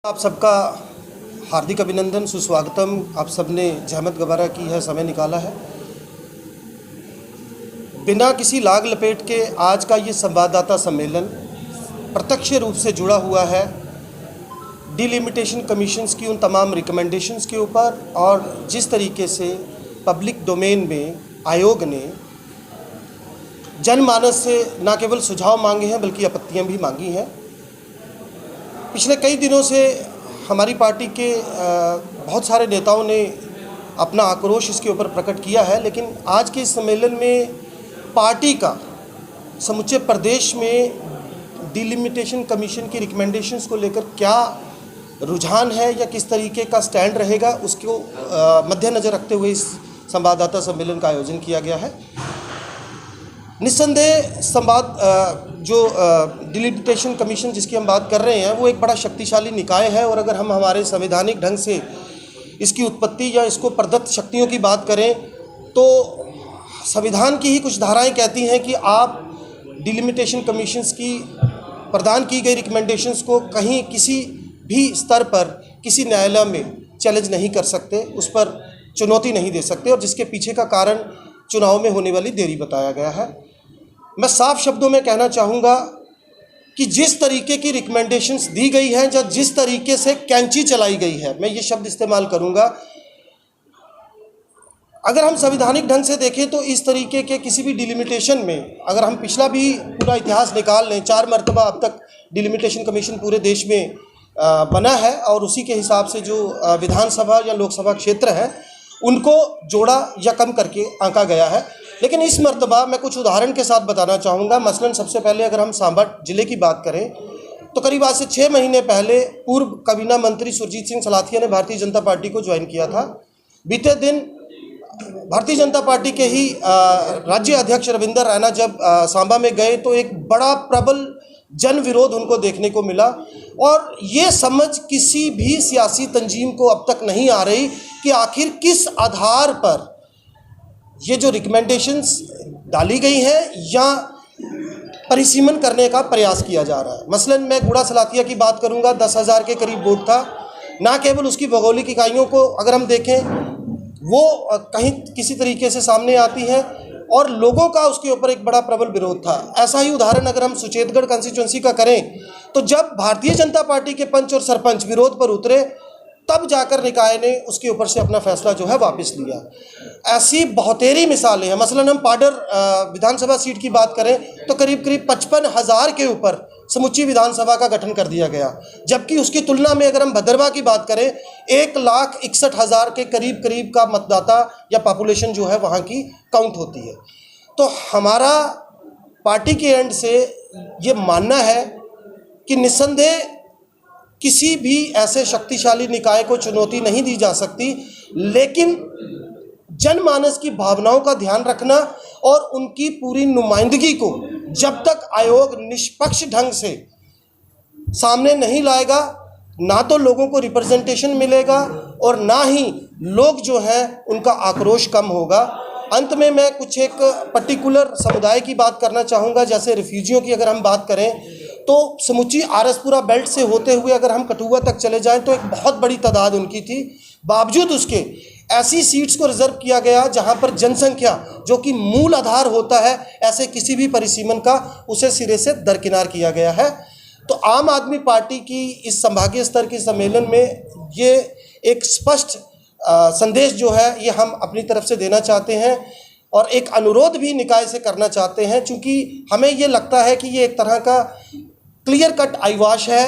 आप सबका हार्दिक अभिनंदन, सुस्वागतम। आप सबने जहमत गवारा की है, समय निकाला है। बिना किसी लाग लपेट के आज का ये संवाददाता सम्मेलन प्रत्यक्ष रूप से जुड़ा हुआ है डिलिमिटेशन कमीशंस की उन तमाम रिकमेंडेशंस के ऊपर और जिस तरीके से पब्लिक डोमेन में आयोग ने जनमानस से न केवल सुझाव मांगे हैं बल्कि आपत्तियां भी मांगी हैं। पिछले कई दिनों से हमारी पार्टी के बहुत सारे नेताओं ने अपना आक्रोश इसके ऊपर प्रकट किया है, लेकिन आज के इस सम्मेलन में पार्टी का समूचे प्रदेश में डिलिमिटेशन कमीशन की रिकमेंडेशंस को लेकर क्या रुझान है या किस तरीके का स्टैंड रहेगा, उसको मद्देनज़र रखते हुए इस संवाददाता सम्मेलन का आयोजन किया गया है। निस्संदेह जो डिलिमिटेशन कमीशन जिसकी हम बात कर रहे हैं वो एक बड़ा शक्तिशाली निकाय है, और अगर हम हमारे संवैधानिक ढंग से इसकी उत्पत्ति या इसको प्रदत्त शक्तियों की बात करें तो संविधान की ही कुछ धाराएं कहती हैं कि आप डिलिमिटेशन कमीशंस की प्रदान की गई रिकमेंडेशंस को कहीं किसी भी स्तर पर किसी न्यायालय में चैलेंज नहीं कर सकते, उस पर चुनौती नहीं दे सकते, और जिसके पीछे का कारण चुनाव में होने वाली देरी बताया गया है। मैं साफ शब्दों में कहना चाहूँगा कि जिस तरीके की रिकमेंडेशंस दी गई हैं या जिस तरीके से कैंची चलाई गई है, मैं ये शब्द इस्तेमाल करूँगा, अगर हम संवैधानिक ढंग से देखें तो इस तरीके के किसी भी डिलिमिटेशन में अगर हम पिछला भी पूरा इतिहास निकाल लें, 4 मरतबा अब तक डिलिमिटेशन कमीशन पूरे देश में बना है, और उसी के हिसाब से जो विधानसभा या लोकसभा क्षेत्र है उनको जोड़ा या कम करके आंका गया है। लेकिन इस मर्तबा मैं कुछ उदाहरण के साथ बताना चाहूँगा। मसलन सबसे पहले अगर हम सांबा ज़िले की बात करें तो करीब आज से 6 महीने पहले पूर्व काबीना मंत्री सुरजीत सिंह सलाथिया ने भारतीय जनता पार्टी को ज्वाइन किया था। बीते दिन भारतीय जनता पार्टी के ही राज्य अध्यक्ष रविंदर रैना जब सांबा में गए तो एक बड़ा प्रबल जन विरोध उनको देखने को मिला, और ये समझ किसी भी सियासी तंजीम को अब तक नहीं आ रही कि आखिर किस आधार पर ये जो रिकमेंडेशंस डाली गई हैं या परिसीमन करने का प्रयास किया जा रहा है। मसलन मैं गुड़ा सलातिया की बात करूंगा, 10,000 के करीब वोट था। ना केवल उसकी भौगोलिक इकाइयों को अगर हम देखें वो कहीं किसी तरीके से सामने आती है, और लोगों का उसके ऊपर एक बड़ा प्रबल विरोध था। ऐसा ही उदाहरण अगर हम सुचेतगढ़ कंस्टिट्यूंसी का करें तो जब भारतीय जनता पार्टी के पंच और सरपंच विरोध पर उतरे तब जाकर निकाय ने उसके ऊपर से अपना फैसला जो है वापस लिया। ऐसी बहुतेरी मिसालें हैं। मसलन हम पाडर विधानसभा सीट की बात करें तो करीब 55,000 के ऊपर समुच्ची विधानसभा का गठन कर दिया गया, जबकि उसकी तुलना में अगर हम भदरवा की बात करें 1,61,000 के करीब का मतदाता या पॉपुलेशन जो है वहाँ की काउंट होती है। तो हमारा पार्टी के एंड से ये मानना है कि निस्संदेह किसी भी ऐसे शक्तिशाली निकाय को चुनौती नहीं दी जा सकती, लेकिन जनमानस की भावनाओं का ध्यान रखना और उनकी पूरी नुमाइंदगी को जब तक आयोग निष्पक्ष ढंग से सामने नहीं लाएगा, ना तो लोगों को रिप्रेजेंटेशन मिलेगा और ना ही लोग जो हैं उनका आक्रोश कम होगा। अंत में मैं कुछ एक पर्टिकुलर समुदाय की बात करना चाहूँगा। जैसे रिफ्यूजियों की अगर हम बात करें तो समुची आरसपुरा बेल्ट से होते हुए अगर हम कठुआ तक चले जाएं तो एक बहुत बड़ी तादाद उनकी थी। बावजूद उसके ऐसी सीट्स को रिजर्व किया गया जहां पर जनसंख्या जो कि मूल आधार होता है ऐसे किसी भी परिसीमन का, उसे सिरे से दरकिनार किया गया है। तो आम आदमी पार्टी की इस संभागीय स्तर के सम्मेलन में ये एक स्पष्ट संदेश जो है ये हम अपनी तरफ से देना चाहते हैं, और एक अनुरोध भी निकाय से करना चाहते हैं, क्योंकि हमें ये लगता है कि ये एक तरह का क्लियर कट आईवाश है।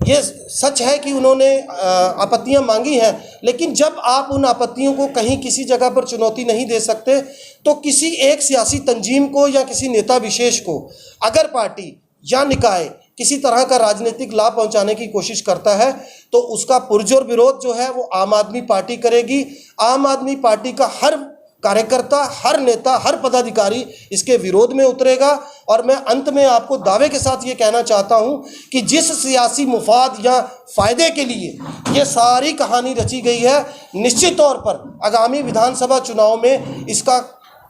ये सच है कि उन्होंने आपत्तियां मांगी हैं, लेकिन जब आप उन आपत्तियों को कहीं किसी जगह पर चुनौती नहीं दे सकते तो किसी एक सियासी तंजीम को या किसी नेता विशेष को अगर पार्टी या निकाय किसी तरह का राजनीतिक लाभ पहुंचाने की कोशिश करता है तो उसका पुरजोर विरोध जो है वो आम आदमी पार्टी करेगी। आम आदमी पार्टी का हर कार्यकर्ता, हर नेता, हर पदाधिकारी इसके विरोध में उतरेगा। और मैं अंत में आपको दावे के साथ ये कहना चाहता हूँ कि जिस सियासी मुफाद या फ़ायदे के लिए ये सारी कहानी रची गई है, निश्चित तौर पर आगामी विधानसभा चुनाव में इसका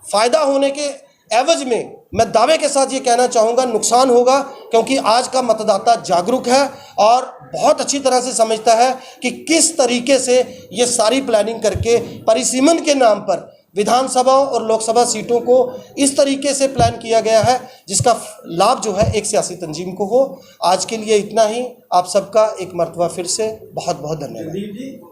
फ़ायदा होने के एवज में मैं दावे के साथ ये कहना चाहूँगा नुकसान होगा, क्योंकि आज का मतदाता जागरूक है और बहुत अच्छी तरह से समझता है कि किस तरीके से ये सारी प्लानिंग करके परिसीमन के नाम पर विधानसभा और लोकसभा सीटों को इस तरीके से प्लान किया गया है जिसका लाभ जो है एक सियासी तंजीम को हो। आज के लिए इतना ही। आप सबका एक मर्तबा फिर से बहुत बहुत धन्यवाद।